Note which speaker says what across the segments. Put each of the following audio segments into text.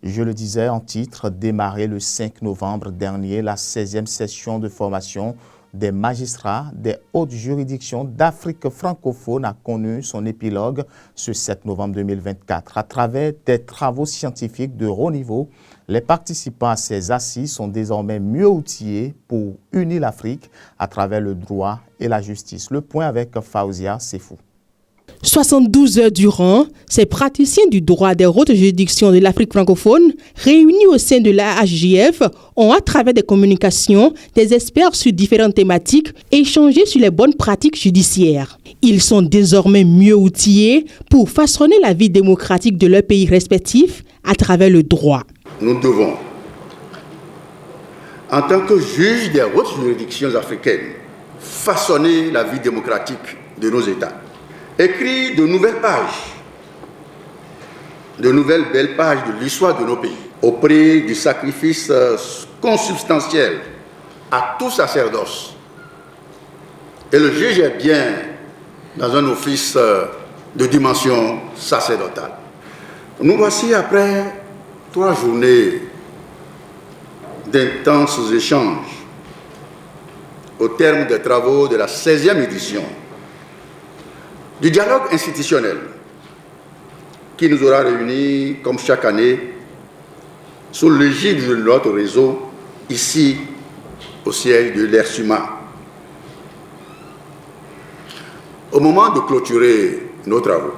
Speaker 1: Je le disais en titre, démarré le 5 novembre dernier, la 16e session de formation des magistrats des hautes juridictions d'Afrique francophone a connu son épilogue ce 7 novembre 2024. À travers des travaux scientifiques de haut niveau, les participants à ces assises sont désormais mieux outillés pour unir l'Afrique à travers le droit et la justice. Le point avec Faouzia Sefou.
Speaker 2: 72 heures durant, ces praticiens du droit des hautes juridictions de l'Afrique francophone, réunis au sein de l'AHJF, ont à travers des communications, des experts sur différentes thématiques, échangé sur les bonnes pratiques judiciaires. Ils sont désormais mieux outillés pour façonner la vie démocratique de leurs pays respectifs à travers le droit.
Speaker 3: Nous devons, en tant que juges des hautes juridictions africaines, façonner la vie démocratique de nos États. Écrire de nouvelles pages, de nouvelles belles pages de l'histoire de nos pays, au prix du sacrifice consubstantiel à tout sacerdoce. Et le juge est bien dans un office de dimension sacerdotale. Nous voici après 3 journées d'intenses échanges au terme des travaux de la 16e édition du dialogue institutionnel qui nous aura réunis comme chaque année sous l'égide de notre réseau ici au siège de l'ERSUMA. Au moment de clôturer nos travaux,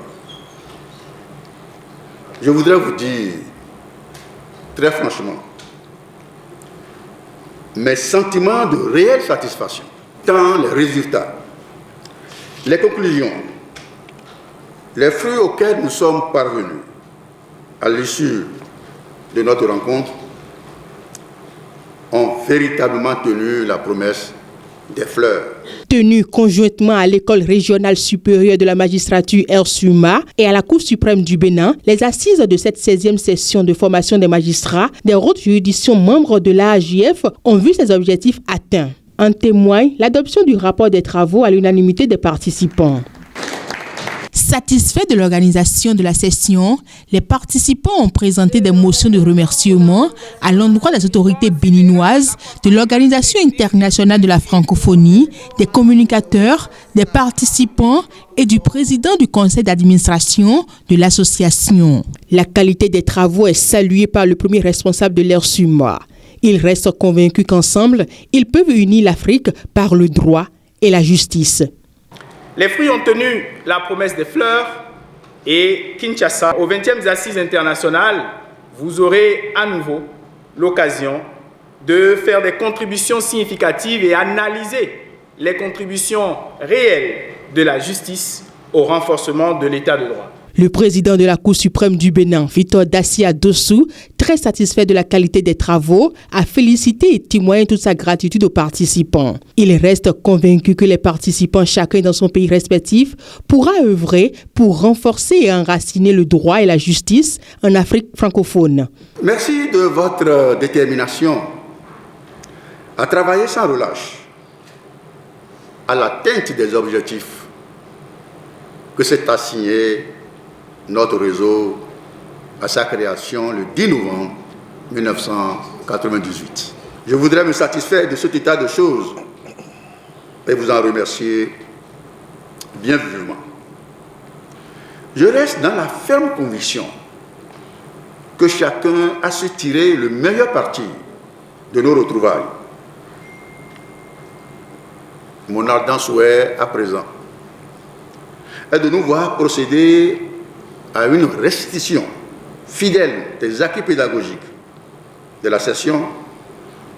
Speaker 3: je voudrais vous dire très franchement mes sentiments de réelle satisfaction, tant les résultats, les conclusions, les fruits auxquels nous sommes parvenus à l'issue de notre rencontre ont véritablement tenu la promesse des fleurs.
Speaker 2: Tenu conjointement à l'École régionale supérieure de la magistrature ERSUMA et à la Cour suprême du Bénin, les assises de cette 16e session de formation des magistrats des hautes juridictions membres de l'AHJF ont vu ces objectifs atteints. En témoigne l'adoption du rapport des travaux à l'unanimité des participants. Satisfaits de l'organisation de la session, les participants ont présenté des motions de remerciement à l'endroit des autorités béninoises, de l'Organisation internationale de la francophonie, des communicateurs, des participants et du président du conseil d'administration de l'association. La qualité des travaux est saluée par le premier responsable de l'ERSUMA. Ils restent convaincus qu'ensemble, ils peuvent unir l'Afrique par le droit et la justice.
Speaker 4: Les fruits ont tenu la promesse des fleurs et Kinshasa, aux 20e Assises internationales, vous aurez à nouveau l'occasion de faire des contributions significatives et analyser les contributions réelles de la justice au renforcement de l'état de droit.
Speaker 2: Le président de la Cour suprême du Bénin, Victor Dassia Dossou, très satisfait de la qualité des travaux, a félicité et témoigné toute sa gratitude aux participants. Il reste convaincu que les participants, chacun dans son pays respectif, pourra œuvrer pour renforcer et enraciner le droit et la justice en Afrique francophone.
Speaker 3: Merci de votre détermination à travailler sans relâche à l'atteinte des objectifs que s'est assigné notre réseau à sa création le 10 novembre 1998. Je voudrais me satisfaire de cet état de choses et vous en remercier bien vivement. Je reste dans la ferme conviction que chacun a su tirer le meilleur parti de nos retrouvailles. Mon ardent souhait à présent est de nous voir procéder à une restitution fidèle des acquis pédagogiques de la session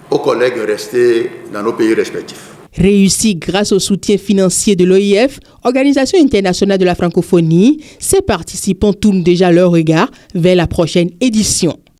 Speaker 3: aux collègues restés dans nos pays respectifs.
Speaker 2: Réussi grâce au soutien financier de l'OIF, Organisation internationale de la francophonie, ces participants tournent déjà leur regard vers la prochaine édition.